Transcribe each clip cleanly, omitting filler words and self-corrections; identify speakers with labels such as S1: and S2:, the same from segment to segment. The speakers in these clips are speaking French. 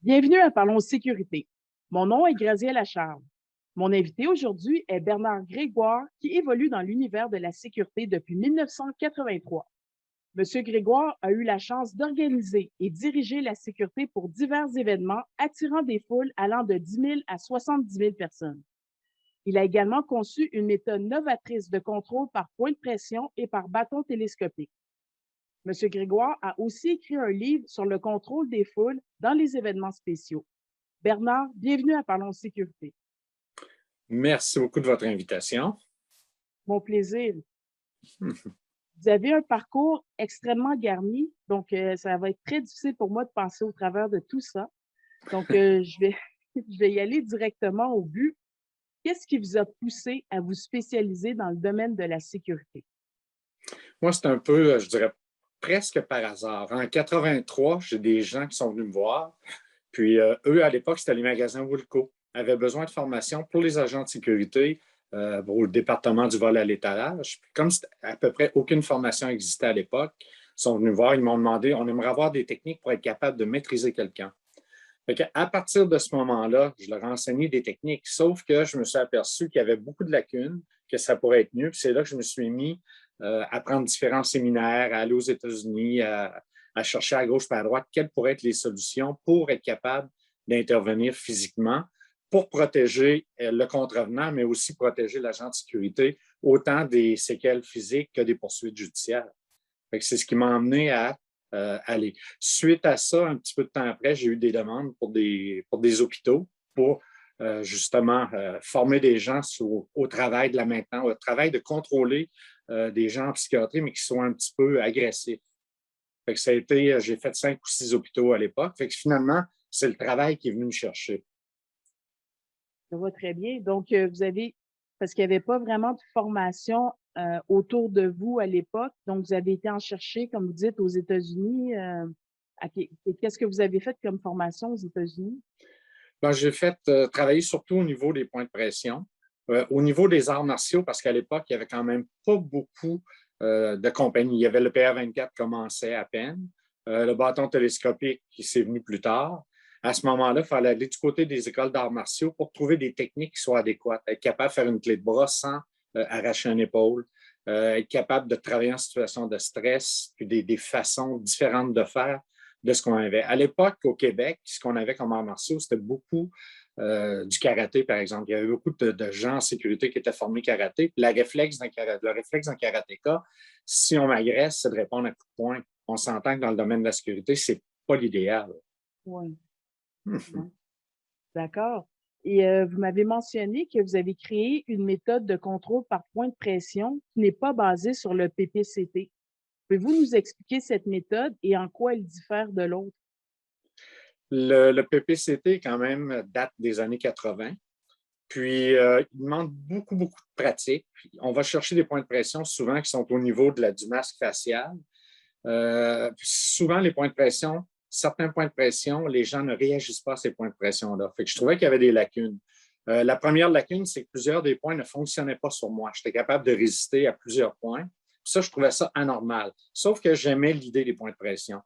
S1: Bienvenue à Parlons Sécurité. Mon nom est Graziella Charles. Mon invité aujourd'hui est Bernard Grégoire, qui évolue dans l'univers de la sécurité depuis 1983. Monsieur Grégoire a eu la chance d'organiser et diriger la sécurité pour divers événements attirant des foules allant de 10 000 à 70 000 personnes. Il a également conçu une méthode novatrice de contrôle par point de pression et par bâton télescopique. Monsieur Grégoire a aussi écrit un livre sur le contrôle des foules dans les événements spéciaux. Bernard, bienvenue à Parlons Sécurité.
S2: Merci beaucoup de votre invitation.
S1: Mon plaisir. Vous avez un parcours extrêmement garni, donc ça va être très difficile pour moi de passer au travers de tout ça. Donc, je vais y aller directement au but. Qu'est-ce qui vous a poussé à vous spécialiser dans le domaine de la sécurité?
S2: Moi, c'est un peu, je dirais, presque par hasard. En 83, j'ai des gens qui sont venus me voir. Puis, eux, à l'époque, c'était les magasins Woolco. Avaient besoin de formation pour les agents de sécurité pour le département du vol à l'étalage. Puis, comme à peu près aucune formation existait à l'époque, ils sont venus me voir, ils m'ont demandé, on aimerait avoir des techniques pour être capable de maîtriser quelqu'un. À partir de ce moment-là, je leur ai enseigné des techniques, sauf que je me suis aperçu qu'il y avait beaucoup de lacunes, que ça pourrait être mieux. Puis c'est là que je me suis mis à prendre différents séminaires, à aller aux États-Unis, à chercher à gauche et à droite quelles pourraient être les solutions pour être capable d'intervenir physiquement pour protéger le contrevenant, mais aussi protéger l'agent de sécurité, autant des séquelles physiques que des poursuites judiciaires. C'est ce qui m'a emmené à aller. Suite à ça, un petit peu de temps après, j'ai eu des demandes pour des hôpitaux pour justement former des gens au travail de la maintenance, au travail de contrôler des gens en psychiatrie, mais qui sont un petit peu agressifs. Ça a été, j'ai fait 5 ou 6 hôpitaux à l'époque. Finalement, c'est le travail qui est venu me chercher.
S1: Ça va très bien. Donc, parce qu'il n'y avait pas vraiment de formation autour de vous à l'époque, donc vous avez été en chercher, comme vous dites, aux États-Unis. Qu'est-ce que vous avez fait comme formation aux États-Unis?
S2: J'ai fait travailler surtout au niveau des points de pression, au niveau des arts martiaux, parce qu'à l'époque, il n'y avait quand même pas beaucoup de compagnies. Il y avait le PR24 qui commençait à peine, le bâton télescopique qui s'est venu plus tard. À ce moment-là, il fallait aller du côté des écoles d'arts martiaux pour trouver des techniques qui soient adéquates, être capable de faire une clé de bras sans arracher une épaule, être capable de travailler en situation de stress, puis des façons différentes de faire de ce qu'on avait. À l'époque, au Québec, ce qu'on avait comme arts martiaux, c'était beaucoup du karaté, par exemple. Il y avait beaucoup de gens en sécurité qui étaient formés karaté. Puis le réflexe d'un karatéka, si on m'agresse, c'est de répondre à coups de poing. On s'entend que dans le domaine de la sécurité, c'est pas l'idéal.
S1: Oui. D'accord. Et vous m'avez mentionné que vous avez créé une méthode de contrôle par point de pression qui n'est pas basée sur le PPCT. Pouvez-vous nous expliquer cette méthode et en quoi elle diffère de l'autre?
S2: Le PPCT, quand même, date des années 80. Puis, il demande beaucoup, beaucoup de pratique. On va chercher des points de pression souvent qui sont au niveau du masque facial. Souvent, les points de pression, certains points de pression, les gens ne réagissent pas à ces points de pression-là. Je trouvais qu'il y avait des lacunes. La première lacune, c'est que plusieurs des points ne fonctionnaient pas sur moi. J'étais capable de résister à plusieurs points. Ça, je trouvais ça anormal. Sauf que j'aimais l'idée des points de pression.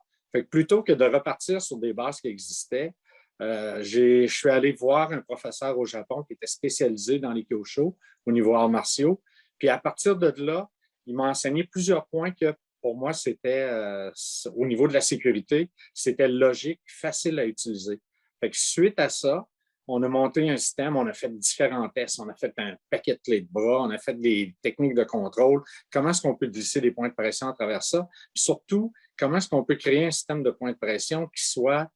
S2: Plutôt que de repartir sur des bases qui existaient, je suis allé voir un professeur au Japon qui était spécialisé dans les kyosho au niveau arts martiaux. Puis à partir de là, il m'a enseigné plusieurs points que pour moi, c'était au niveau de la sécurité, c'était logique, facile à utiliser. Suite à ça, on a monté un système, on a fait différents tests, on a fait un paquet de clés de bras, on a fait des techniques de contrôle. Comment est-ce qu'on peut glisser des points de pression à travers ça? Puis surtout, comment est-ce qu'on peut créer un système de points de pression qui soit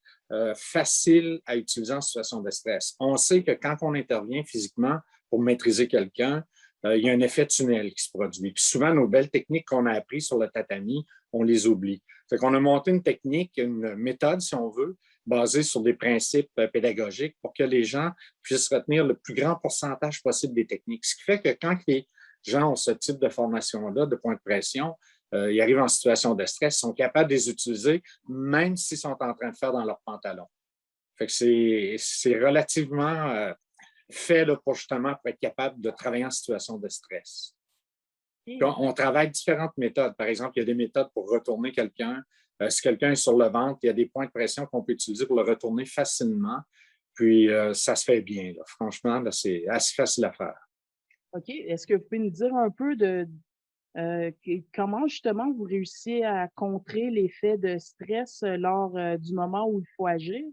S2: facile à utiliser en situation de stress? On sait que quand on intervient physiquement pour maîtriser quelqu'un, il y a un effet tunnel qui se produit. Puis souvent, nos belles techniques qu'on a apprises sur le tatami, on les oublie. On a monté une technique, une méthode, si on veut, basée sur des principes pédagogiques pour que les gens puissent retenir le plus grand pourcentage possible des techniques. Ce qui fait que quand les gens ont ce type de formation-là, de points de pression, ils arrivent en situation de stress, ils sont capables de les utiliser, même s'ils sont en train de faire dans leur pantalon. C'est relativement fait là, pour justement pour être capable de travailler en situation de stress.
S1: OK.
S2: On travaille différentes méthodes. Par exemple, il y a des méthodes pour retourner quelqu'un. Si quelqu'un est sur le ventre, il y a des points de pression qu'on peut utiliser pour le retourner facilement. Puis, ça se fait bien. Là. Franchement, là, c'est assez facile à faire.
S1: OK. Est-ce que vous pouvez nous dire un peu comment justement vous réussissez à contrer l'effet de stress lors du moment où il faut agir?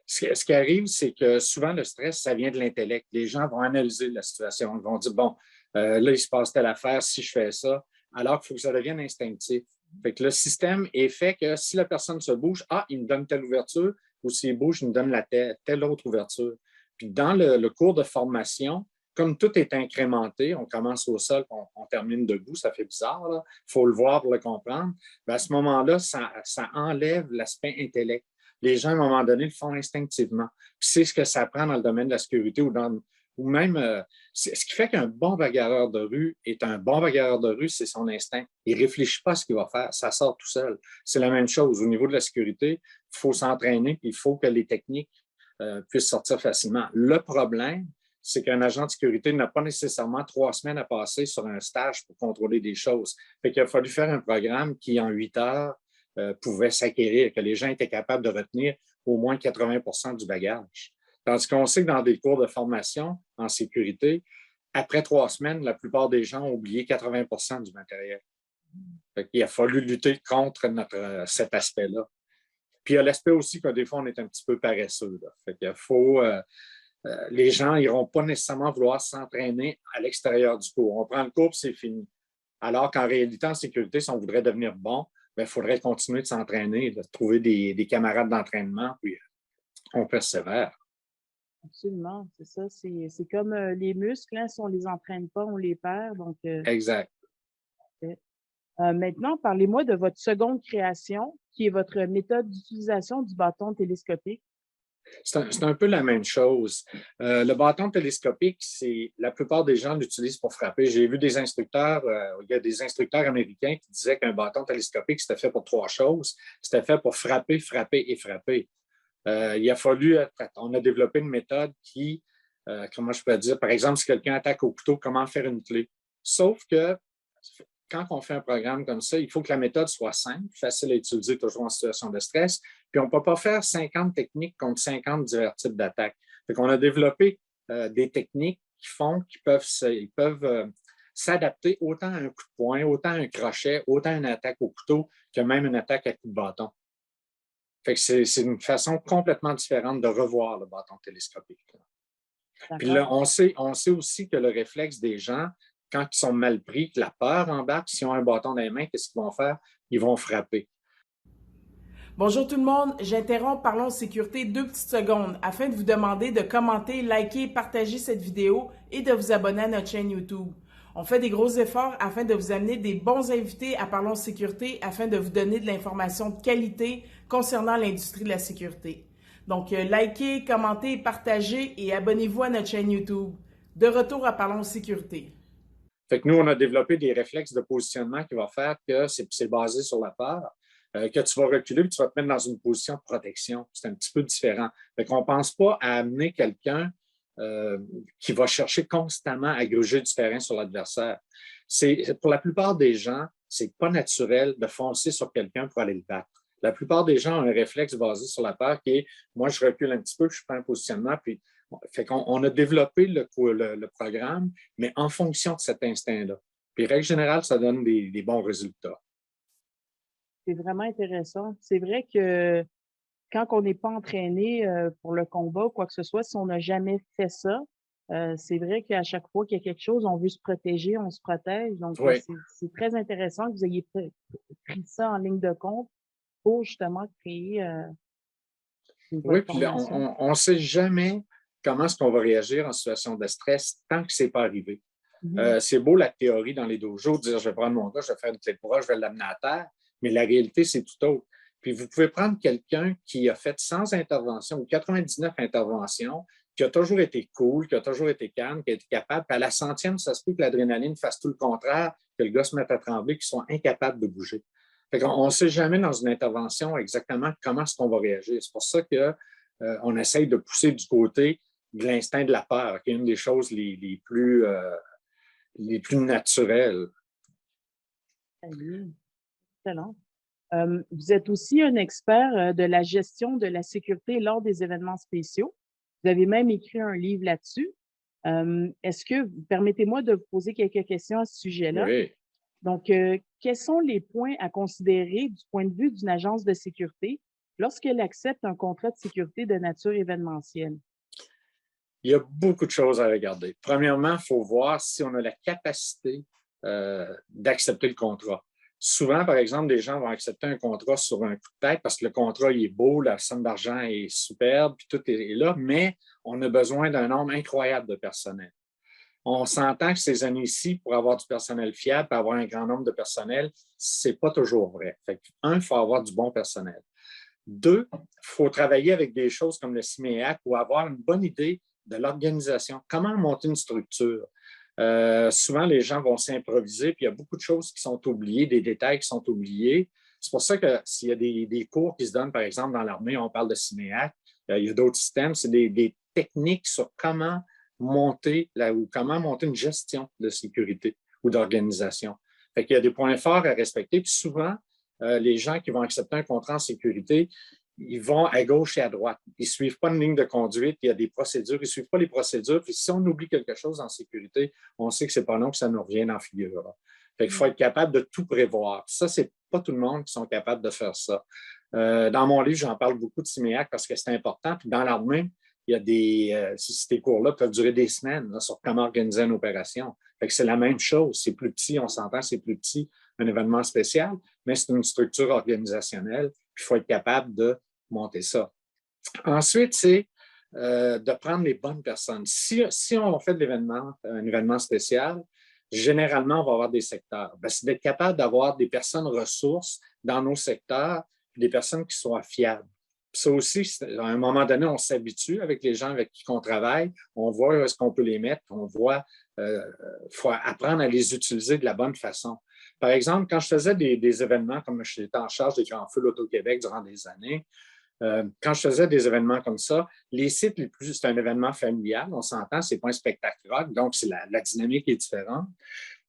S2: Ce qui arrive, c'est que souvent, le stress, ça vient de l'intellect. Les gens vont analyser la situation. Ils vont dire, bon, là, il se passe telle affaire si je fais ça, alors qu'il faut que ça devienne instinctif. Fait que le système est fait que si la personne se bouge, il me donne telle ouverture, ou s'il bouge, il me donne telle autre ouverture. Puis dans le cours de formation, comme tout est incrémenté, on commence au sol, on termine debout, ça fait bizarre, il faut le voir pour le comprendre. Bien, à ce moment-là, ça enlève l'aspect intellect. Les gens, à un moment donné, le font instinctivement. Puis c'est ce que ça prend dans le domaine de la sécurité ou même, ce qui fait qu'un bon bagarreur de rue est un bon bagarreur de rue, c'est son instinct. Il ne réfléchit pas à ce qu'il va faire, ça sort tout seul. C'est la même chose au niveau de la sécurité. Il faut s'entraîner, puis il faut que les techniques puissent sortir facilement. Le problème, c'est qu'un agent de sécurité n'a pas nécessairement 3 semaines à passer sur un stage pour contrôler des choses. Fait qu'il a fallu faire un programme qui, en 8 heures, pouvait s'acquérir, que les gens étaient capables de retenir au moins 80 du bagage. Tandis qu'on sait que dans des cours de formation en sécurité, après 3 semaines, la plupart des gens ont oublié 80 du matériel. Il a fallu lutter contre cet aspect-là. Puis il y a l'aspect aussi que des fois, on est un petit peu paresseux. Là. Fait qu'il faut, les gens n'iront pas nécessairement vouloir s'entraîner à l'extérieur du cours. On prend le cours, c'est fini. Alors qu'en réalité, en sécurité, si on voudrait devenir bon, il faudrait continuer de s'entraîner, de trouver des camarades d'entraînement, puis on persévère.
S1: Absolument, c'est ça. C'est comme les muscles, hein, si on les entraîne pas, on les perd. Donc,
S2: Exact.
S1: maintenant, parlez-moi de votre seconde création, qui est votre méthode d'utilisation du bâton télescopique.
S2: C'est un peu la même chose. Le bâton télescopique, la plupart des gens l'utilisent pour frapper. J'ai vu des instructeurs, il y a des instructeurs américains qui disaient qu'un bâton télescopique, c'était fait pour 3 choses. C'était fait pour frapper, frapper et frapper. Il a fallu, on a développé une méthode qui, comment je peux dire, par exemple, si quelqu'un attaque au couteau, comment faire une clé. Sauf que quand on fait un programme comme ça, il faut que la méthode soit simple, facile à utiliser toujours en situation de stress, puis on ne peut pas faire 50 techniques contre 50 divers types d'attaques. Fait qu'on a développé des techniques qui peuvent s'adapter autant à un coup de poing, autant à un crochet, autant à une attaque au couteau que même une attaque à coup de bâton. Fait que c'est une façon complètement différente de revoir le bâton télescopique. Puis là, on sait aussi que le réflexe des gens, quand ils sont mal pris, que la peur embarque, s'ils ont un bâton dans les mains, qu'est-ce qu'ils vont faire? Ils vont frapper.
S1: Bonjour tout le monde, j'interromps Parlons Sécurité 2 petites secondes afin de vous demander de commenter, liker, partager cette vidéo et de vous abonner à notre chaîne YouTube. On fait des gros efforts afin de vous amener des bons invités à Parlons Sécurité afin de vous donner de l'information de qualité concernant l'industrie de la sécurité. Donc, likez, commentez, partagez et abonnez-vous à notre chaîne YouTube. De retour à Parlons Sécurité.
S2: Fait que nous, on a développé des réflexes de positionnement qui vont faire que c'est basé sur la peur, que tu vas reculer et tu vas te mettre dans une position de protection. C'est un petit peu différent. Fait qu'on ne pense pas à amener quelqu'un qui va chercher constamment à gruger du terrain sur l'adversaire. Pour la plupart des gens, c'est pas naturel de foncer sur quelqu'un pour aller le battre. La plupart des gens ont un réflexe basé sur la peur qui est moi, je recule un petit peu, je prends un positionnement, puis fait qu'on a développé le programme, mais en fonction de cet instinct-là. Puis, règle générale, ça donne des bons résultats.
S1: C'est vraiment intéressant. C'est vrai que quand on n'est pas entraîné pour le combat ou quoi que ce soit, si on n'a jamais fait ça, c'est vrai qu'à chaque fois qu'il y a quelque chose, on veut se protéger, on se protège. Donc,
S2: Oui,
S1: c'est très intéressant que vous ayez pris ça en ligne de compte pour justement créer une
S2: oui,
S1: bonne
S2: puis là,
S1: formation.
S2: on ne sait jamais comment est-ce qu'on va réagir en situation de stress tant que ce n'est pas arrivé.
S1: Mhm.
S2: C'est beau la théorie dans les dojos, de dire je vais prendre mon gars, je vais faire une clé de bras, je vais l'amener à terre, mais la réalité, c'est tout autre. Puis vous pouvez prendre quelqu'un qui a fait 100 interventions ou 99 interventions, qui a toujours été cool, qui a toujours été calme, qui a été capable, puis à la centième, ça se peut que l'adrénaline fasse tout le contraire, que le gars se mette à trembler, qu'ils sont incapables de bouger. Fait qu'on ne sait jamais dans une intervention exactement comment est-ce qu'on va réagir. C'est pour ça qu'on essaye de pousser du côté de l'instinct de la peur, qui est une des choses les plus les plus naturels.
S1: Très bien. Excellent. Vous êtes aussi un expert de la gestion de la sécurité lors des événements spéciaux. Vous avez même écrit un livre là-dessus. Permettez-moi de vous poser quelques questions à ce sujet-là.
S2: Oui.
S1: Donc, quels sont les points à considérer du point de vue d'une agence de sécurité lorsqu'elle accepte un contrat de sécurité de nature événementielle?
S2: Il y a beaucoup de choses à regarder. Premièrement, il faut voir si on a la capacité d'accepter le contrat. Souvent, par exemple, des gens vont accepter un contrat sur un coup de tête parce que le contrat il est beau, la somme d'argent est superbe, puis tout est là, mais on a besoin d'un nombre incroyable de personnel. On s'entend que ces années-ci, pour avoir du personnel fiable, pour avoir un grand nombre de personnel, ce n'est pas toujours vrai. Fait que, un, il faut avoir du bon personnel. Deux, il faut travailler avec des choses comme le CIMEAC ou avoir une bonne idée de l'organisation. Comment monter une structure? Souvent, les gens vont s'improviser, puis il y a beaucoup de choses qui sont oubliées, des détails qui sont oubliés. C'est pour ça que s'il y a des cours qui se donnent, par exemple, dans l'armée, on parle de CIMEAC, il y a d'autres systèmes, c'est des techniques sur comment monter une gestion de sécurité ou d'organisation. Fait qu'il y a des points forts à respecter, puis souvent, les gens qui vont accepter un contrat en sécurité, ils vont à gauche et à droite. Ils ne suivent pas une ligne de conduite, il y a des procédures, ils ne suivent pas les procédures. Puis si on oublie quelque chose en sécurité, on sait que ce n'est pas long que ça nous revienne en figure. Fait qu'il faut être capable de tout prévoir. Ça, ce n'est pas tout le monde qui sont capables de faire ça. Dans mon livre, j'en parle beaucoup de CIMEAC parce que c'est important. Puis dans l'armée, il y a ces cours-là peuvent durer des semaines là, sur comment organiser une opération. Fait que c'est la même chose. C'est plus petit, on s'entend, c'est plus petit, un événement spécial, mais c'est une structure organisationnelle. Puis il faut être capable de monter ça. Ensuite, c'est de prendre les bonnes personnes. Si on fait de un événement spécial, généralement, on va avoir des secteurs. C'est d'être capable d'avoir des personnes ressources dans nos secteurs, des personnes qui soient fiables. Ça aussi, à un moment donné, on s'habitue avec les gens avec qui on travaille, on voit où est-ce qu'on peut les mettre, on voit, faut apprendre à les utiliser de la bonne façon. Par exemple, quand je faisais des événements, comme j'étais en charge des Grands Feux l'Auto-Québec durant des années, quand je faisais des événements comme ça, les sites les plus, c'est un événement familial, on s'entend, c'est pas un spectacle rock, donc c'est la dynamique est différente.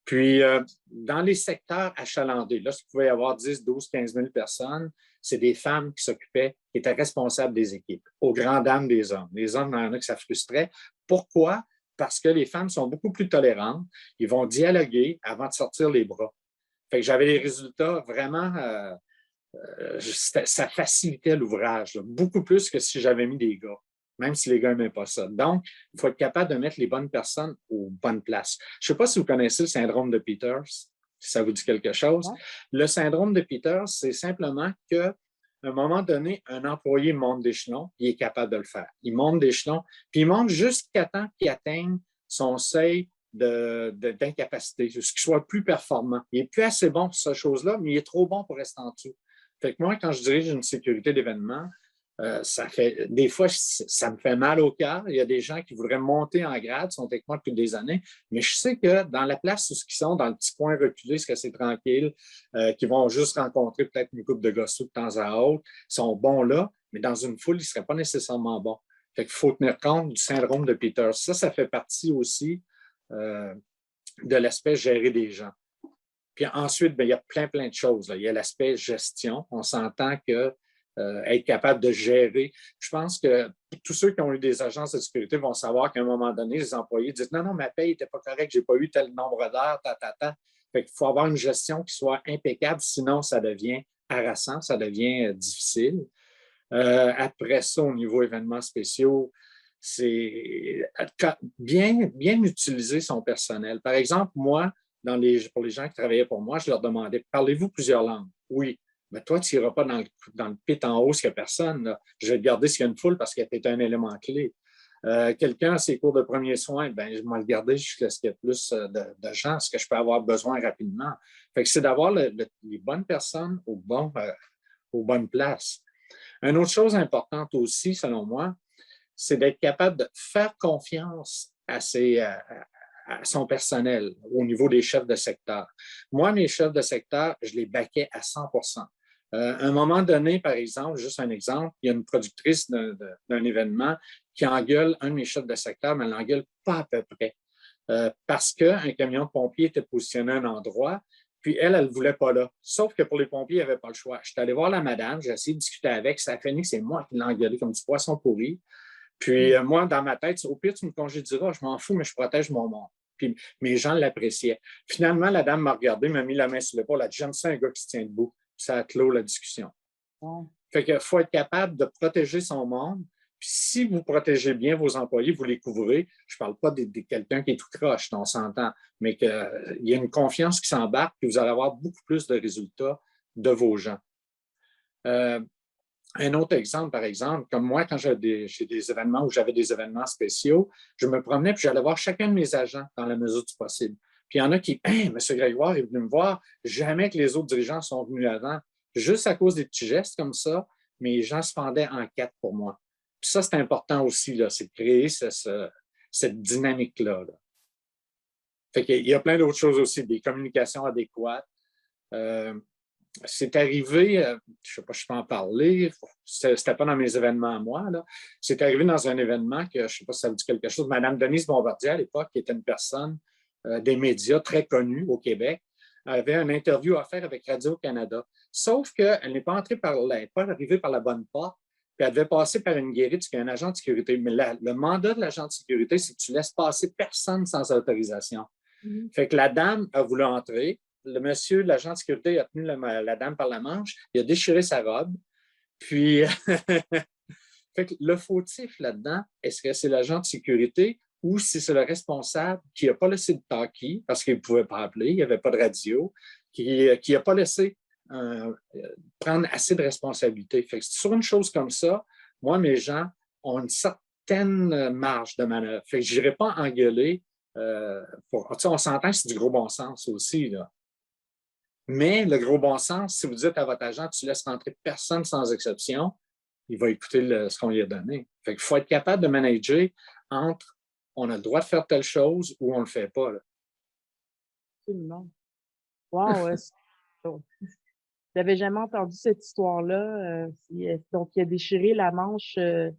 S2: Puis, dans les secteurs achalandés, là, il pouvait y avoir 10, 12, 15 000 personnes, c'est des femmes qui s'occupaient, qui étaient responsables des équipes, aux grandes dames des hommes. Les hommes, il y en a que ça frustrait. Pourquoi? Parce que les femmes sont beaucoup plus tolérantes. Ils vont dialoguer avant de sortir les bras. Fait que j'avais des résultats vraiment... ça facilitait l'ouvrage, là, beaucoup plus que si j'avais mis des gars, même si les gars n'aimaient pas ça. Donc, il faut être capable de mettre les bonnes personnes aux bonnes places. Je ne sais pas si vous connaissez le syndrome de Peters, si ça vous dit quelque chose. Ouais. Le syndrome de Peters, c'est simplement qu'à un moment donné, un employé monte d'échelon, il est capable de le faire. Il monte d'échelon, puis il monte jusqu'à temps qu'il atteigne son seuil d'incapacité, ce qui soit plus performant. Il n'est plus assez bon pour cette chose-là, mais il est trop bon pour rester en dessous. Fait que moi, quand je dirige une sécurité d'événement, des fois, ça me fait mal au cœur. Il y a des gens qui voudraient monter en grade, sont avec moi depuis des années, mais je sais que dans la place où ils sont, dans le petit coin reculé, ce que c'est tranquille, qui vont juste rencontrer peut-être une couple de gossous de temps à autre, sont bons là, mais dans une foule, ils ne seraient pas nécessairement bons. Fait qu'il faut tenir compte du syndrome de Peters. Ça fait partie aussi de l'aspect gérer des gens. Puis ensuite, il y a plein de choses. Là. Il y a l'aspect gestion. On s'entend que être capable de gérer. Je pense que tous ceux qui ont eu des agences de sécurité vont savoir qu'à un moment donné, les employés disent non, ma paye n'était pas correcte, je n'ai pas eu tel nombre d'heures, Fait qu'il faut avoir une gestion qui soit impeccable, sinon ça devient harassant, ça devient difficile. Après ça, au niveau événements spéciaux, c'est bien utiliser son personnel. Par exemple, moi, pour les gens qui travaillaient pour moi, je leur demandais, parlez-vous plusieurs langues? Oui. Mais toi, tu n'iras pas dans le pit en haut s'il n'y a personne. Là. Je vais te garder s'il y a une foule parce qu'elle est un élément clé. Quelqu'un à ses cours de premiers soins, je vais le garder jusqu'à ce qu'il y ait plus de gens, ce que je peux avoir besoin rapidement. Fait que c'est d'avoir les bonnes personnes aux bonnes places. Une autre chose importante aussi, selon moi, c'est d'être capable de faire confiance à son personnel au niveau des chefs de secteur. Moi, mes chefs de secteur, je les baquais à 100 à un moment donné, par exemple, juste un exemple, il y a une productrice d'un événement qui engueule un de mes chefs de secteur, mais elle l'engueule pas à peu près. parce qu'un camion de pompiers était positionné à un endroit, puis elle ne voulait pas là. Sauf que pour les pompiers, il n'y avait pas le choix. Je suis allé voir la madame, j'ai essayé de discuter avec, ça a fini que c'est moi qui l'ai engueulé comme du poisson pourri. Puis moi, dans ma tête, au pire, tu me congédieras, je m'en fous, mais je protège mon monde. Puis mes gens l'appréciaient. Finalement, la dame m'a regardé, m'a mis la main sur l'épaule, elle a dit, j'aime ça un gars qui se tient debout. Puis ça a clos la discussion.
S1: Ouais.
S2: Fait qu'il faut être capable de protéger son monde. Puis si vous protégez bien vos employés, vous les couvrez, je ne parle pas de quelqu'un qui est tout croche, on s'entend, mais qu'il y a une confiance qui s'embarque, puis vous allez avoir beaucoup plus de résultats de vos gens. Un autre exemple, par exemple, comme moi, quand j'ai des événements où j'avais des événements spéciaux, je me promenais puis j'allais voir chacun de mes agents dans la mesure du possible. Puis il y en a qui, hey, M. Grégoire est venu me voir, jamais que les autres dirigeants sont venus avant. Juste à cause des petits gestes comme ça, mes gens se fendaient en quatre pour moi. Puis ça, c'est important aussi, là, c'est de créer cette dynamique-là. Là. Fait qu'il y a plein d'autres choses aussi, des communications adéquates. C'est arrivé, je ne sais pas si je peux en parler, c'était pas dans mes événements à moi, là. C'est arrivé dans un événement que, je ne sais pas si ça vous dit quelque chose, Mme Denise Bombardier, à l'époque, qui était une personne des médias très connue au Québec, avait une interview à faire avec Radio-Canada. Sauf qu'elle n'est pas entrée pas arrivée par la bonne porte, puis elle devait passer par une guérite, qui est un agent de sécurité. Mais le mandat de l'agent de sécurité, c'est que tu laisses passer personne sans autorisation. Fait que la dame a voulu entrer. Le monsieur, l'agent de sécurité, a tenu la dame par la manche. Il a déchiré sa robe. Puis, fait que le fautif là-dedans, est-ce que c'est l'agent de sécurité ou si c'est le responsable qui n'a pas laissé de talkie parce qu'il ne pouvait pas appeler, il n'y avait pas de radio, qui n'a pas laissé prendre assez de responsabilité. Fait que sur une chose comme ça, moi, mes gens ont une certaine marge de manœuvre. Fait que je n'irai pas engueuler. On s'entend que c'est du gros bon sens aussi. Là. Mais le gros bon sens, si vous dites à votre agent, tu laisses rentrer personne sans exception, il va écouter ce qu'on lui a donné. Fait qu'il faut être capable de manager entre on a le droit de faire telle chose ou on ne le fait pas. Là.
S1: Absolument. Wow, je n'avais jamais entendu cette histoire-là. Donc, il a déchiré la manche de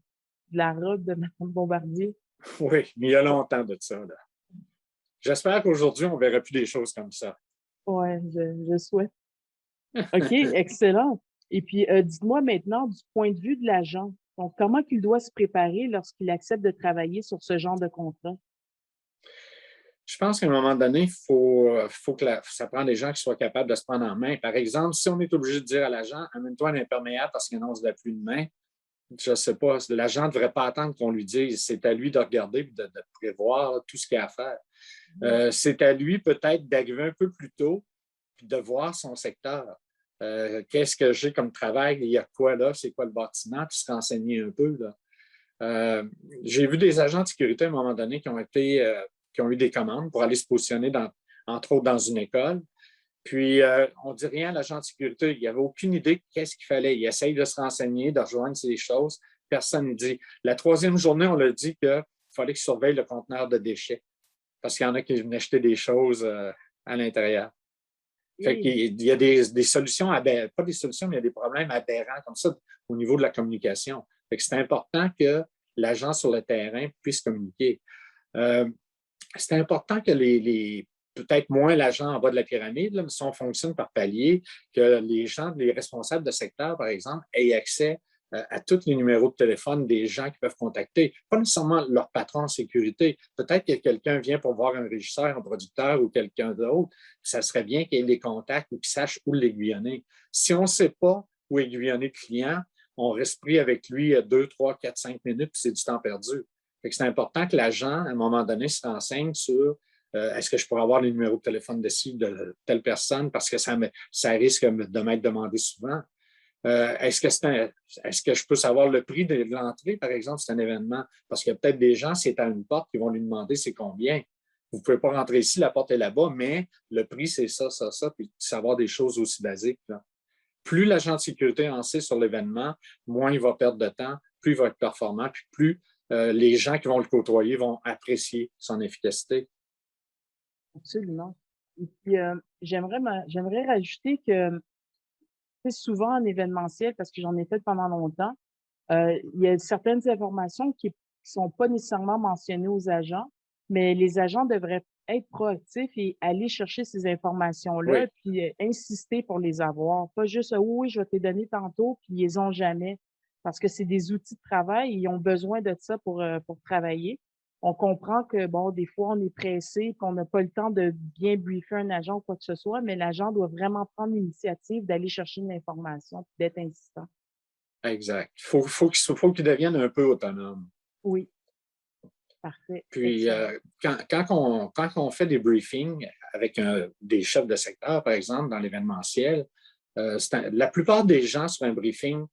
S1: la robe de Mme Bombardier.
S2: Oui, mais il y a longtemps de ça. Là. J'espère qu'aujourd'hui, on ne verra plus des choses comme ça.
S1: Oui, je souhaite. OK, excellent. Et puis, dites-moi maintenant, du point de vue de l'agent, donc comment il doit se préparer lorsqu'il accepte de travailler sur ce genre de contrat?
S2: Je pense qu'à un moment donné, il faut que ça prend des gens qui soient capables de se prendre en main. Par exemple, si on est obligé de dire à l'agent, amène-toi un imperméable parce qu'il annonce de la pluie de main, je ne sais pas, l'agent ne devrait pas attendre qu'on lui dise. C'est à lui de regarder et de prévoir tout ce qu'il y a à faire. C'est à lui peut-être d'arriver un peu plus tôt et de voir son secteur. Qu'est-ce que j'ai comme travail? Il y a quoi là? C'est quoi le bâtiment? Puis se renseigner un peu. Là. J'ai vu des agents de sécurité à un moment donné qui ont eu des commandes pour aller se positionner, entre autres, dans une école. Puis, on ne dit rien à l'agent de sécurité. Il n'y avait aucune idée de qu'est-ce qu'il fallait. Il essaye de se renseigner, de rejoindre ces choses. Personne ne dit. La troisième journée, on leur dit qu'il fallait qu'ils surveillent le conteneur de déchets parce qu'il y en a qui venaient acheter des choses à l'intérieur. Fait qu'il y a des solutions, pas des solutions, mais il y a des problèmes aberrants comme ça au niveau de la communication. Fait que c'est important que l'agent sur le terrain puisse communiquer. C'est important que peut-être moins l'agent en bas de la pyramide, là, mais si on fonctionne par palier, que les responsables de secteur, par exemple, aient accès à tous les numéros de téléphone des gens qui peuvent contacter. Pas nécessairement leur patron en sécurité. Peut-être que quelqu'un vient pour voir un régisseur, un producteur ou quelqu'un d'autre. Ça serait bien qu'il ait les contacts ou qu'il sache où l'aiguillonner. Si on ne sait pas où aiguillonner le client, on reste pris avec lui 2, 3, 4, 5 minutes, puis c'est du temps perdu. C'est important que l'agent, à un moment donné, se renseigne sur est-ce que je pourrais avoir les numéros de téléphone de telle personne parce que ça risque de m'être demandé souvent. Est-ce que je peux savoir le prix de l'entrée, par exemple, c'est un événement? Parce qu'il y a peut-être des gens, c'est à une porte, qui vont lui demander c'est combien. Vous ne pouvez pas rentrer ici, la porte est là-bas, mais le prix, c'est ça, puis savoir des choses aussi basiques. Là. Plus l'agent de sécurité en sait sur l'événement, moins il va perdre de temps, plus il va être performant, puis plus les gens qui vont le côtoyer vont apprécier son efficacité.
S1: Absolument. Et puis, j'aimerais rajouter que souvent en événementiel, parce que j'en ai fait pendant longtemps, il y a certaines informations qui sont pas nécessairement mentionnées aux agents, Mais les agents devraient être proactifs et aller chercher ces informations-là,
S2: Oui,
S1: puis insister pour les avoir. Pas juste oui, oui, je vais te les donner tantôt, puis ils les ont jamais. Parce que c'est des outils de travail et ils ont besoin de ça pour travailler. On comprend que, bon, des fois, on est pressé, qu'on n'a pas le temps de bien briefer un agent ou quoi que ce soit, mais l'agent doit vraiment prendre l'initiative d'aller chercher une information, puis d'être insistant.
S2: exact. Faut qu'il devienne un peu autonome.
S1: Oui, parfait.
S2: Puis,
S1: Excellent.
S2: quand on fait des briefings avec des chefs de secteur, par exemple, dans l'événementiel, la plupart des gens sur un briefing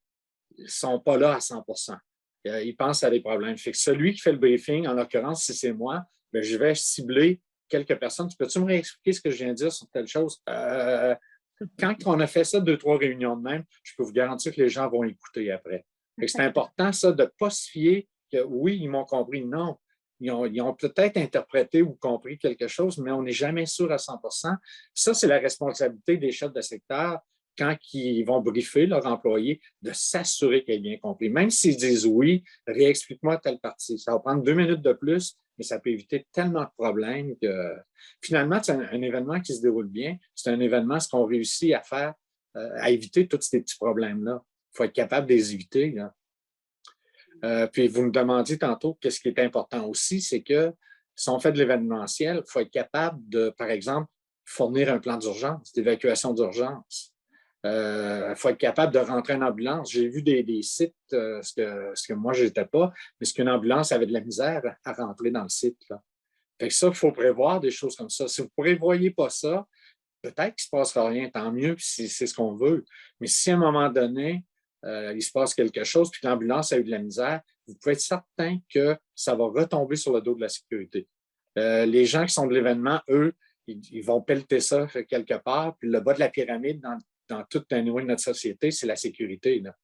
S2: ne sont pas là à 100%. Ils pensent à des problèmes. Fait que celui qui fait le briefing, en l'occurrence, si c'est moi, bien, je vais cibler quelques personnes. Peux-tu me réexpliquer ce que je viens de dire sur telle chose? Quand on a fait ça, 2, 3 réunions de même, je peux vous garantir que les gens vont écouter après. C'est important, ça, de ne pas se fier que oui, ils m'ont compris. Non. Ils ont peut-être interprété ou compris quelque chose, mais on n'est jamais sûr à 100%. Ça, c'est la responsabilité des chefs de secteur quand ils vont briefer leur employé, de s'assurer qu'il ait bien compris. Même s'ils disent oui, réexplique-moi telle partie. Ça va prendre 2 minutes de plus, mais ça peut éviter tellement de problèmes que finalement, c'est un événement qui se déroule bien. C'est un événement, ce qu'on réussit à faire, à éviter tous ces petits problèmes-là. Il faut être capable de les éviter. Là. Puis vous me demandiez tantôt qu'est-ce qui est important aussi, c'est que si on fait de l'événementiel, il faut être capable de, par exemple, fournir un plan d'urgence, d'évacuation d'urgence. Il faut être capable de rentrer en ambulance. J'ai vu des sites, ce que moi, je n'étais pas, mais ce qu'une ambulance avait de la misère à rentrer dans le site. Là. Fait que ça, il faut prévoir des choses comme ça. Si vous ne prévoyez pas ça, peut-être qu'il ne se passera rien, tant mieux, si c'est ce qu'on veut. Mais si à un moment donné, il se passe quelque chose, puis que l'ambulance a eu de la misère, vous pouvez être certain que ça va retomber sur le dos de la sécurité. Les gens qui sont de l'événement, eux, ils vont pelleter ça quelque part, puis le bas de la pyramide dans tout un niveau de notre société, c'est la sécurité. Là.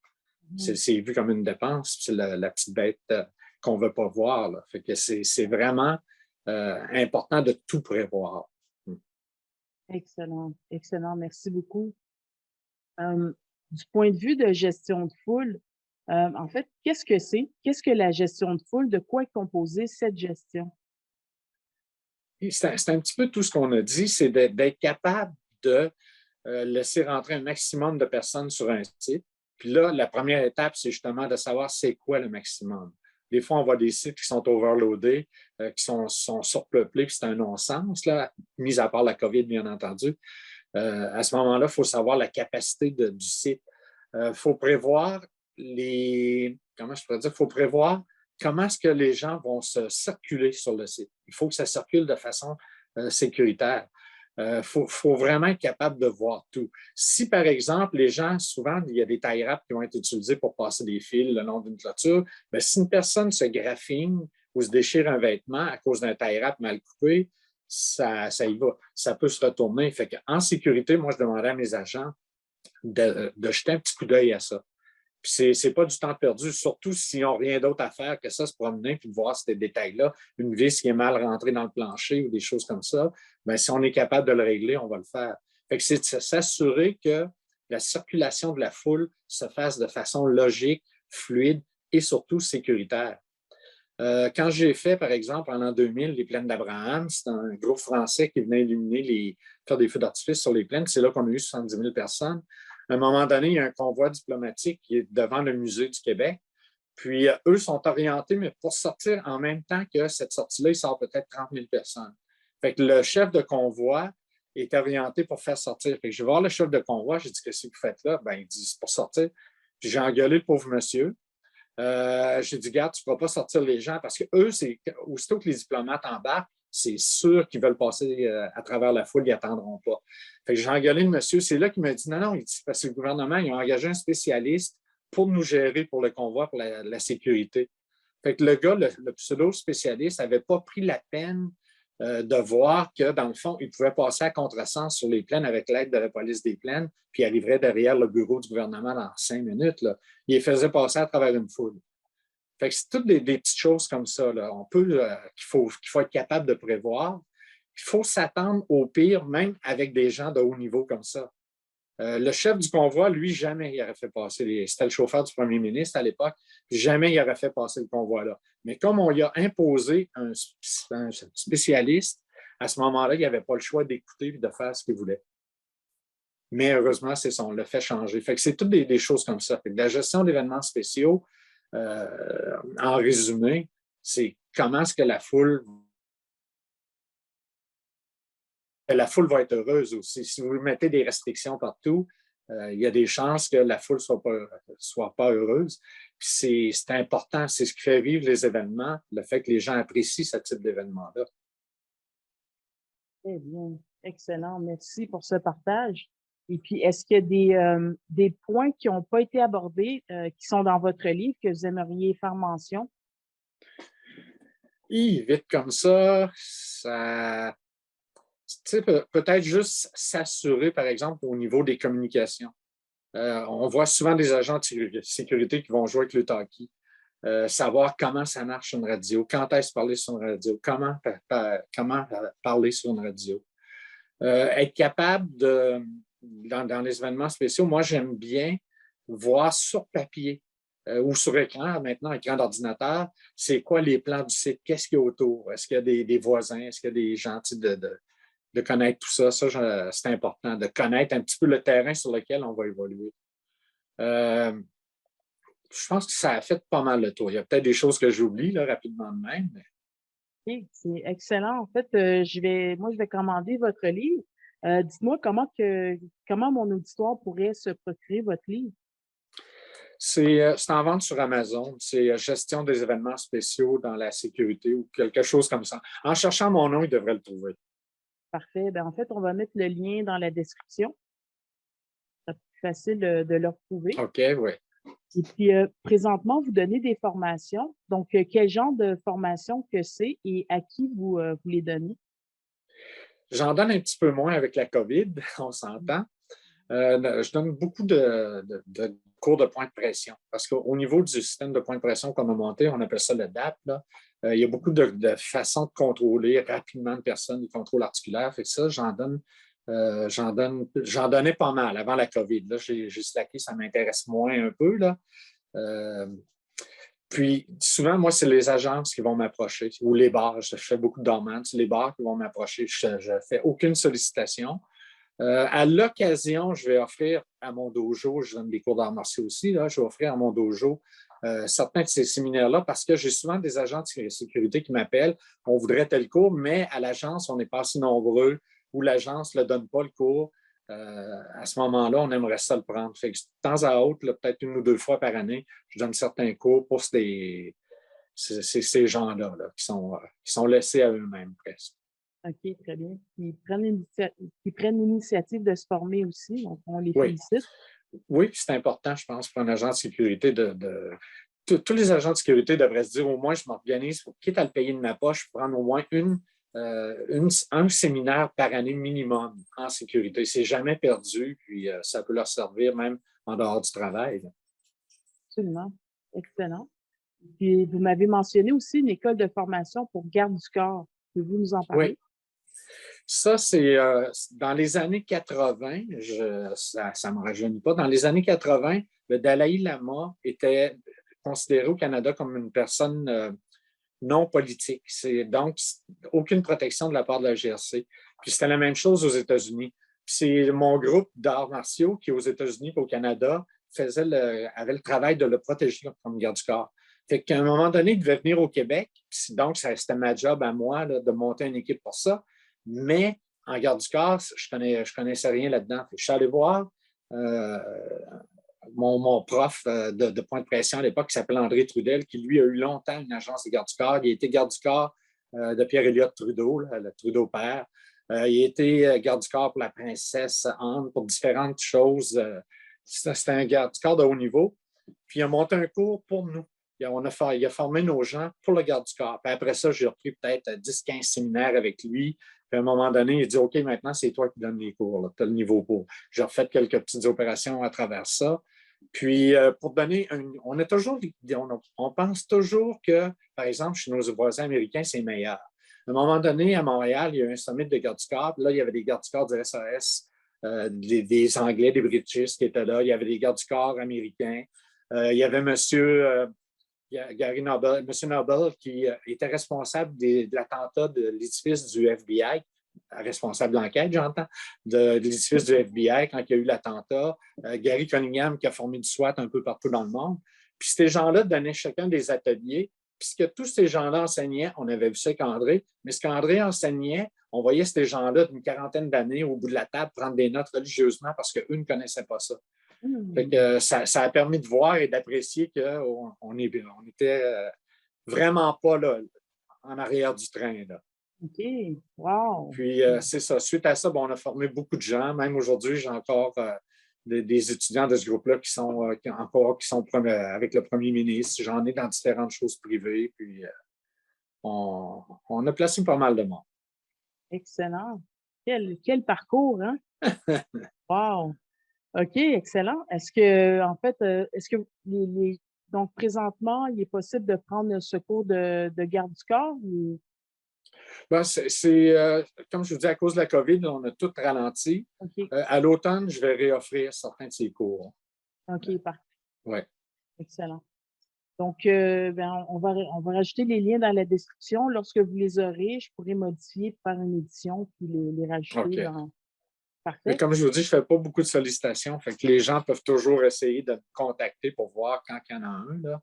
S1: Mhm.
S2: C'est vu comme une dépense, c'est la petite bête qu'on ne veut pas voir. Là. Fait que c'est vraiment important de tout prévoir.
S1: Excellent, excellent. Merci beaucoup. Euh, du point de vue de gestion de foule, en fait, qu'est-ce que c'est? Qu'est-ce que la gestion de foule? De quoi est composée cette gestion?
S2: C'est un petit peu tout ce qu'on a dit, c'est d'être capable de laisser rentrer un maximum de personnes sur un site. Puis là, la première étape, c'est justement de savoir c'est quoi le maximum. Des fois, on voit des sites qui sont overloadés, qui sont surpeuplés, puis c'est un non-sens, là, mis à part la COVID, bien entendu. À ce moment-là, il faut savoir la capacité du site. Il faut prévoir comment je pourrais dire, il faut prévoir comment est-ce que les gens vont se circuler sur le site. Il faut que ça circule de façon sécuritaire. Faut vraiment être capable de voir tout. Si, par exemple, les gens, souvent, il y a des tie wraps qui vont être utilisés pour passer des fils le long d'une clôture, bien, si une personne se graffine ou se déchire un vêtement à cause d'un tie wrap mal coupé, ça y va. Ça peut se retourner. Fait qu'en sécurité, moi, je demandais à mes agents de jeter un petit coup d'œil à ça. Puis c'est pas du temps perdu, surtout s'ils n'ont rien d'autre à faire que ça, se promener puis de voir ces détails-là. Une vis qui est mal rentrée dans le plancher ou des choses comme ça, bien, si on est capable de le régler, on va le faire. Fait que c'est de s'assurer que la circulation de la foule se fasse de façon logique, fluide et surtout sécuritaire. Quand j'ai fait, par exemple, en l'an 2000, les plaines d'Abraham, c'est un groupe français qui venait faire des feux d'artifice sur les plaines. C'est là qu'on a eu 70 000 personnes. À un moment donné, il y a un convoi diplomatique qui est devant le musée du Québec. Puis, eux sont orientés, mais pour sortir en même temps que cette sortie-là, il sort peut-être 30 000 personnes. Fait que le chef de convoi est orienté pour faire sortir. Fait que je vais voir le chef de convoi, j'ai dit, qu'est-ce que vous faites là? Ben, il dit, c'est pour sortir. Puis j'ai engueulé le pauvre monsieur. J'ai dit, garde, tu ne pourras pas sortir les gens parce que eux, aussitôt que les diplomates embarquent, c'est sûr qu'ils veulent passer à travers la foule, ils n'attendront pas. Fait que j'ai engueulé le monsieur. C'est là qu'il m'a dit, non, non, il dit, parce que le gouvernement, ils ont engagé un spécialiste pour nous gérer pour le convoi, pour la sécurité. Fait que le gars, le pseudo-spécialiste, n'avait pas pris la peine de voir que, dans le fond, il pouvait passer à contresens sur les plaines avec l'aide de la police des plaines, puis il arriverait derrière le bureau du gouvernement dans 5 minutes. Là. Il les faisait passer à travers une foule. Fait que c'est toutes des petites choses comme ça. Là. Qu'il faut être capable de prévoir. Il faut s'attendre au pire, même avec des gens de haut niveau comme ça. Le chef du convoi, lui, jamais il aurait fait passer c'était le chauffeur du premier ministre à l'époque, jamais il aurait fait passer le convoi-là. Mais comme on y a imposé un spécialiste, à ce moment-là, il n'y avait pas le choix d'écouter et de faire ce qu'il voulait. Mais heureusement, c'est ça, on l'a fait changer. Fait que c'est toutes des choses comme ça. Fait que la gestion d'événements spéciaux, en résumé, c'est comment est-ce que la foule va être heureuse aussi. Si vous mettez des restrictions partout, il y a des chances que la foule ne soit pas heureuse. Puis c'est important, c'est ce qui fait vivre les événements, le fait que les gens apprécient ce type d'événement-là.
S1: Très bien, excellent. Merci pour ce partage. Et puis, est-ce qu'il y a des points qui n'ont pas été abordés, qui sont dans votre livre, que vous aimeriez faire mention?
S2: Vite comme ça, peut-être juste s'assurer, par exemple, au niveau des communications. On voit souvent des agents de sécurité qui vont jouer avec le talkie. Savoir comment ça marche sur une radio, quand est-ce parler sur une radio, comment parler sur une radio. Être capable dans les événements spéciaux, moi, j'aime bien voir sur papier ou sur écran, maintenant, écran d'ordinateur, c'est quoi les plans du site, qu'est-ce qu'il y a autour, est-ce qu'il y a des voisins, est-ce qu'il y a des gens de connaître tout ça. Ça, c'est important, de connaître un petit peu le terrain sur lequel on va évoluer. Je pense que ça a fait pas mal le tour. Il y a peut-être des choses que j'oublie là, rapidement de même. Mais...
S1: OK, c'est excellent. En fait, je vais commander votre livre. Dites-moi comment mon auditoire pourrait se procurer votre livre.
S2: C'est en vente sur Amazon. C'est gestion des événements spéciaux dans la sécurité ou quelque chose comme ça. En cherchant mon nom, il devrait le trouver.
S1: Parfait. Ben, en fait, on va mettre le lien dans la description. C'est plus facile de le retrouver.
S2: OK, oui.
S1: Et puis, présentement, vous donnez des formations. Donc, quel genre de formation que c'est et à qui vous les donnez?
S2: J'en donne un petit peu moins avec la COVID, on s'entend. Je donne beaucoup de cours de point de pression parce qu'au niveau du système de point de pression qu'on a monté, on appelle ça le DAP. Là. Il y a beaucoup de façons de contrôler rapidement une personne, le contrôle articulaire. Fait que ça, j'en donnais pas mal avant la COVID. Là, j'ai slacké, ça m'intéresse moins un peu. Là. Puis, souvent, moi, c'est les agences qui vont m'approcher ou les bars. Je fais beaucoup de dormants. C'est les bars qui vont m'approcher. Je ne fais aucune sollicitation. À l'occasion, je vais offrir à mon dojo, je donne des cours d'arts martiaux aussi, là, je vais offrir à mon dojo certains de ces séminaires-là parce que j'ai souvent des agents de sécurité qui m'appellent. On voudrait tel cours, mais à l'agence, on n'est pas assez nombreux ou l'agence ne donne pas le cours. À ce moment-là, on aimerait ça le prendre. Fait que, de temps à autre, peut-être 1 ou 2 fois par année, je donne certains cours pour ces gens-là là, qui sont laissés à eux-mêmes presque.
S1: OK, très bien. Qui prennent l'initiative de se former aussi, donc on les
S2: Oui.
S1: félicite.
S2: Oui, puis c'est important, je pense, pour un agent de sécurité tous les agents de sécurité devraient se dire au moins, je m'organise, quitte à le payer de ma poche, prendre au moins un séminaire par année minimum en sécurité. C'est jamais perdu, puis ça peut leur servir même en dehors du travail.
S1: Absolument. Excellent. Puis vous m'avez mentionné aussi une école de formation pour garde du corps. Pouvez-vous nous en parler?
S2: Oui. Ça, c'est dans les années 80, ça ne me rajeunit pas. Dans les années 80, le Dalai Lama était considéré au Canada comme une personne non politique. C'est donc aucune protection de la part de la GRC. Puis c'était la même chose aux États-Unis. C'est mon groupe d'arts martiaux qui, aux États-Unis et au Canada, avait le travail de le protéger comme garde du corps. Fait qu'à un moment donné, il devait venir au Québec. Donc, c'était ma job à moi là, de monter une équipe pour ça. Mais en garde du corps, je connaissais rien là-dedans. Je suis allé voir mon prof de point de pression à l'époque qui s'appelait André Trudel, qui lui a eu longtemps une agence de garde du corps. Il a été garde du corps de Pierre-Éliott Trudeau, là, le Trudeau père. Il a été garde du corps pour la princesse Anne, pour différentes choses. C'était un garde du corps de haut niveau. Puis il a monté un cours pour nous. Il a formé nos gens pour le garde du corps. Puis après ça, j'ai repris peut-être 10-15 séminaires avec lui. Puis à un moment donné, il dit OK, maintenant, c'est toi qui donnes les cours. Tu as le niveau pour. J'ai refait quelques petites opérations à travers ça. Puis, pour donner on pense toujours que, par exemple, chez nos voisins américains, c'est meilleur. À un moment donné, à Montréal, il y a eu un sommet de garde du corps. Là, il y avait des gardes du corps du SAS, des Anglais, des British qui étaient là. Il y avait des gardes du corps américains. Il y avait monsieur Gary Noble, M. Noble, qui était responsable de l'attentat de l'édifice du FBI, responsable d'enquête, j'entends, de l'édifice du FBI quand il y a eu l'attentat. Gary Cunningham, qui a formé du SWAT un peu partout dans le monde. Puis ces gens-là donnaient chacun des ateliers. Puis ce que tous ces gens-là enseignaient, on avait vu ça avec André, mais ce qu'André enseignait, on voyait ces gens-là d'une quarantaine d'années au bout de la table prendre des notes religieusement parce qu'eux ne connaissaient pas ça. Fait que ça a permis de voir et d'apprécier qu'on était vraiment pas là, en arrière du train. Là.
S1: OK. Wow.
S2: Puis, c'est ça. Suite à ça, bon, on a formé beaucoup de gens. Même aujourd'hui, j'ai encore des étudiants de ce groupe-là qui sont avec le premier ministre. J'en ai dans différentes choses privées. Puis, on a placé pas mal de monde.
S1: Excellent. Quel parcours, hein? Wow. OK, excellent. Est-ce que donc présentement, il est possible de prendre le secours de garde du corps ou
S2: Ben, comme je vous dis, à cause de la COVID, on a tout ralenti.
S1: OK,
S2: À l'automne, je vais réoffrir certains de ces cours.
S1: OK, parfait.
S2: Ouais.
S1: Excellent. Donc, on va rajouter les liens dans la description. Lorsque vous les aurez, je pourrai modifier, faire une édition, puis les rajouter
S2: OK.
S1: dans.
S2: Mais
S1: Parfait.
S2: comme je vous dis, je ne fais pas beaucoup de sollicitations. Fait que les gens peuvent toujours essayer de me contacter pour voir quand il y en a un. Là.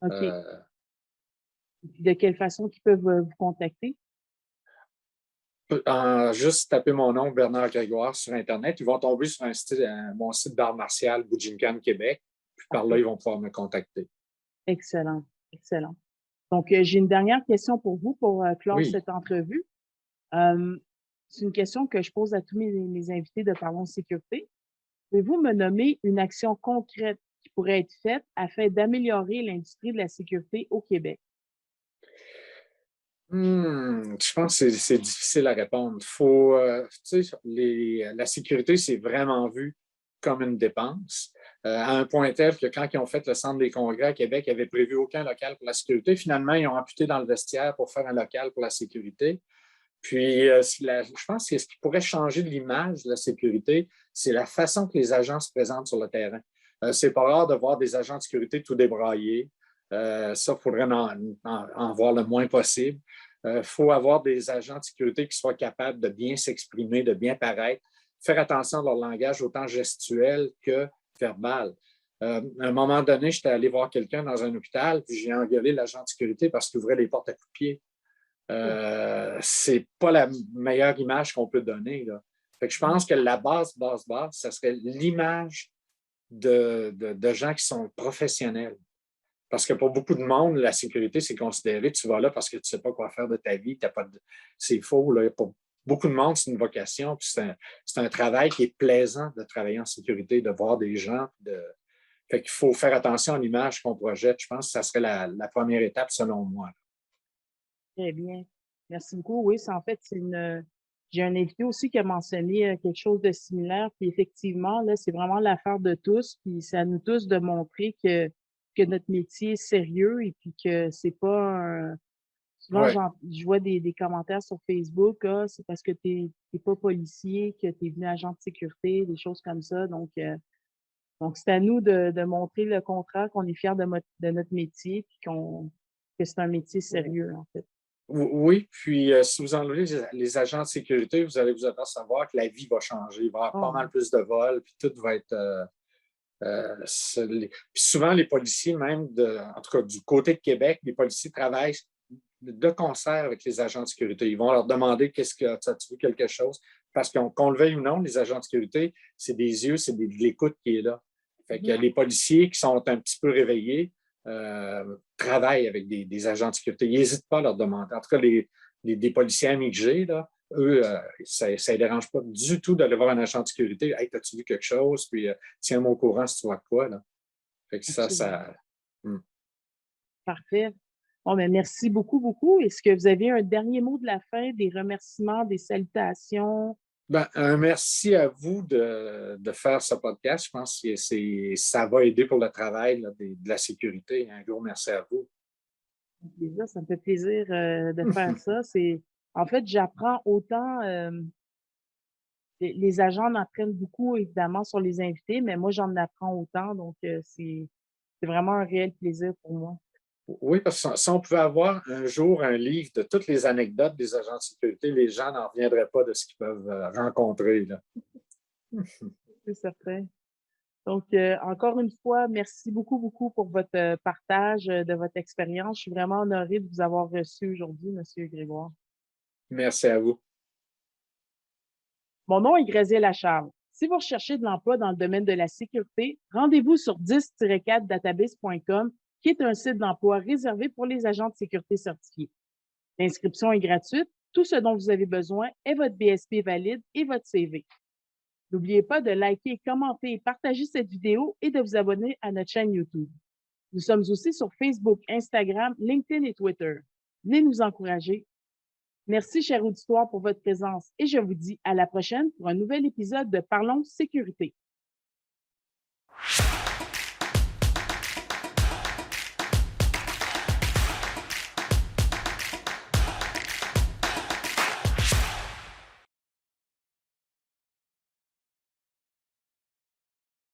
S1: OK. Puis de quelle façon qu'ils peuvent vous contacter?
S2: Juste taper mon nom, Bernard Grégoire, sur Internet. Ils vont tomber sur mon site d'art martial, Bujinkan Québec. Puis par là, ils vont pouvoir me contacter.
S1: Excellent. Excellent. Donc, j'ai une dernière question pour vous pour clore
S2: Oui.
S1: cette entrevue. C'est une question que je pose à tous mes invités de Parlons Sécurité. Pouvez-vous me nommer une action concrète qui pourrait être faite afin d'améliorer l'industrie de la sécurité au Québec?
S2: Je pense que c'est difficile à répondre. Faut, la sécurité, c'est vraiment vu comme une dépense. À un point tel que quand ils ont fait le centre des congrès à Québec, ils n'avaient prévu aucun local pour la sécurité. Finalement, ils ont amputé dans le vestiaire pour faire un local pour la sécurité. Puis, je pense que ce qui pourrait changer l'image de la sécurité, c'est la façon que les agents se présentent sur le terrain. C'est pas rare de voir des agents de sécurité tout débraillés. Ça, il faudrait en voir le moins possible. Il faut avoir des agents de sécurité qui soient capables de bien s'exprimer, de bien paraître, faire attention à leur langage autant gestuel que verbal. À un moment donné, j'étais allé voir quelqu'un dans un hôpital, puis j'ai engueulé l'agent de sécurité parce qu'il ouvrait les portes à coups de pied. C'est pas la meilleure image qu'on peut donner. Là. Fait que je pense que la base, ça serait l'image de gens qui sont professionnels. Parce que pour beaucoup de monde, la sécurité, c'est considéré, tu vas là parce que tu ne sais pas quoi faire de ta vie, c'est faux. Là. Pour beaucoup de monde, c'est une vocation, puis c'est un travail qui est plaisant de travailler en sécurité, de voir des gens. Fait qu'il faut faire attention à l'image qu'on projette. Je pense que ça serait la première étape selon moi.
S1: Très bien. Merci beaucoup. Oui, j'ai un invité aussi qui a mentionné quelque chose de similaire. Puis effectivement, là, c'est vraiment l'affaire de tous. Puis c'est à nous tous de montrer que notre métier est sérieux et puis que c'est pas un. Souvent,
S2: Ouais.
S1: je vois des commentaires sur Facebook, ah, c'est parce que t'es pas policier, que tu es venu agent de sécurité, des choses comme ça. Donc c'est à nous de montrer le contraire, qu'on est fiers de notre métier, puis que c'est un métier sérieux, en fait.
S2: Oui, puis si vous enlevez les agents de sécurité, vous allez vous apercevoir que la vie va changer. Il va y avoir pas mal plus de vols, puis tout va être. Puis souvent, les policiers, même, en tout cas du côté de Québec, les policiers travaillent de concert avec les agents de sécurité. Ils vont leur demander as-tu vu quelque chose? Parce qu'on le veuille ou non, les agents de sécurité, c'est des yeux, c'est de l'écoute qui est là. Fait que les policiers qui sont un petit peu réveillés travaillent avec des agents de sécurité. Ils n'hésitent pas à leur demander. En tout cas, des policiers amis que j'ai, là, eux, ça ne dérange pas du tout d'aller voir un agent de sécurité. Hey, as-tu vu quelque chose? Puis tiens-moi au courant si tu vois quoi. Là. Fait que ça.
S1: Parfait. Bon, ben, merci beaucoup, beaucoup. Est-ce que vous avez un dernier mot de la fin, des remerciements, des salutations?
S2: Ben, un merci à vous de faire ce podcast. Je pense que ça va aider pour le travail là, de la sécurité. Un gros merci à vous.
S1: Ça me fait plaisir de faire ça. En fait, j'apprends autant. Les agents en apprennent beaucoup, évidemment, sur les invités, mais moi, j'en apprends autant. Donc, c'est vraiment un réel plaisir pour moi.
S2: Oui, parce que si on pouvait avoir un jour un livre de toutes les anecdotes des agents de sécurité, les gens n'en reviendraient pas de ce qu'ils peuvent rencontrer, là.
S1: C'est certain. Donc, encore une fois, merci beaucoup, beaucoup pour votre partage de votre expérience. Je suis vraiment honorée de vous avoir reçu aujourd'hui, Monsieur Grégoire.
S2: Merci à vous.
S1: Mon nom est Graziella Charles. Si vous recherchez de l'emploi dans le domaine de la sécurité, rendez-vous sur 10-4database.com, qui est un site d'emploi réservé pour les agents de sécurité certifiés. L'inscription est gratuite. Tout ce dont vous avez besoin est votre BSP valide et votre CV. N'oubliez pas de liker, commenter et partager cette vidéo et de vous abonner à notre chaîne YouTube. Nous sommes aussi sur Facebook, Instagram, LinkedIn et Twitter. Venez nous encourager. Merci, cher auditoire, pour votre présence et je vous dis à la prochaine pour un nouvel épisode de Parlons Sécurité.